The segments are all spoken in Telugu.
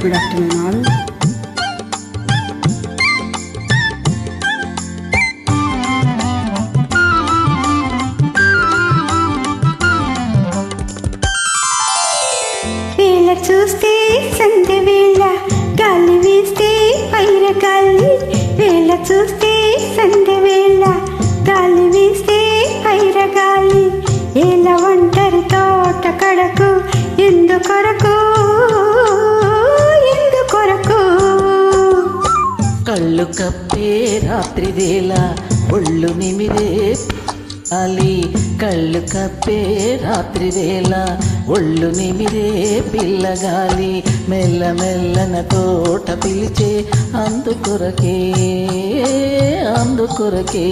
Good afternoon all. వేళ చూస్తే సంధ్య వేళ, గాలి వీస్తే పైర గాలి. వేళ చూస్తే సంధ్య వేళ, గాలి వీస్తే పైర గాలి. ఏల ఒంటరి తోట కడకు ఎందుకొరకు ఎందుకొరకు. కళ్ళు కప్పే రాత్రి వేళ ఒళ్ళు నిమిరే అలి. కళ్ళు కప్పే రాత్రి వేళ ఒళ్ళు నిమిరే పిల్లగాలి. మెల్ల మెల్లన తోట పిలిచే అందుకొరకే అందుకొరకే.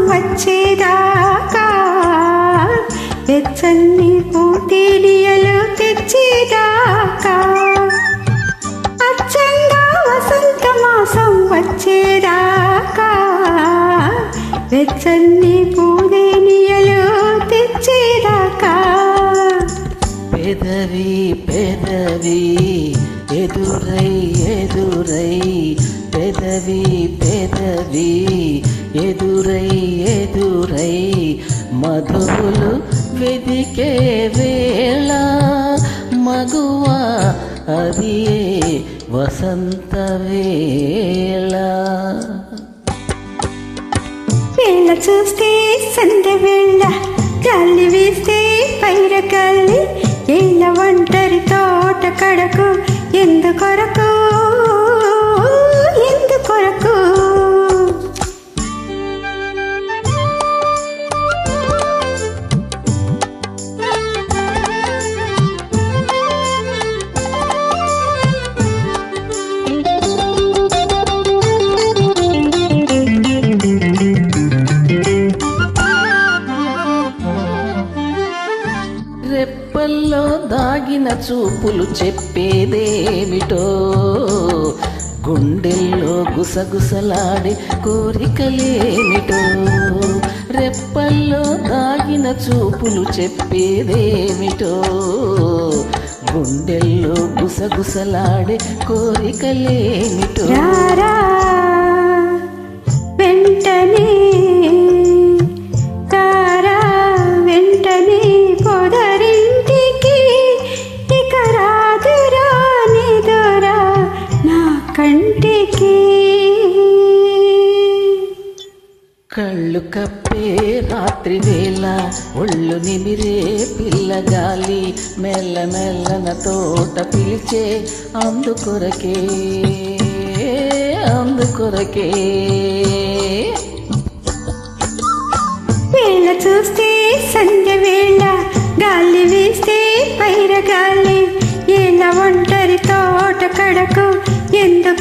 వచ్చేదాకా వెచ్చని పూతేలియలు తెచ్చేదాకా, అచ్చంగా వసంత మాసం వచ్చేదాకా వెచ్చని పూతేలియలు తెచ్చేదాకా. పెదవి పెదవి ఎదురై ఎదురై, పెదవి పెదవి ఎదురై ఎదురై, మధువులు వెదికే వేళ మగువా అది వసంత వేళ. వేళ చూస్తే సంధ్య వేళ, గాలి వీస్తే పైర గాలి. ఏళ్ళ ఒంటరి తోట కడకు ఎందుకొరకు ఎందుకొరకు. రెప్పల్లో దాగిన చూపులు చెప్పేదేమిటో, గుండెల్లో గుసగుసలాడే కోరికలేమిటో. రెప్పల్లో దాగిన చూపులు చెప్పేదేమిటో, గుండెల్లో గుసగుసలాడే కోరికలేమిటో. వెంటనే వెంటనే పొదరింటికి, ఇక రాదురా నిదురా నా కంటికి. కళ్ళు కప్పే రాత్రి వేళ ఒళ్ళు నిమిరే పిల్లగాలి. మెల్ల మెల్లన తోట పిలిచే అందుకొరకే అందుకొరకే. వేళ చూస్తే సంధ్య వేళ, గాలి వీస్తే పైర గాలి. ఏల ఒంటరి తోట కడకు ఎందుకు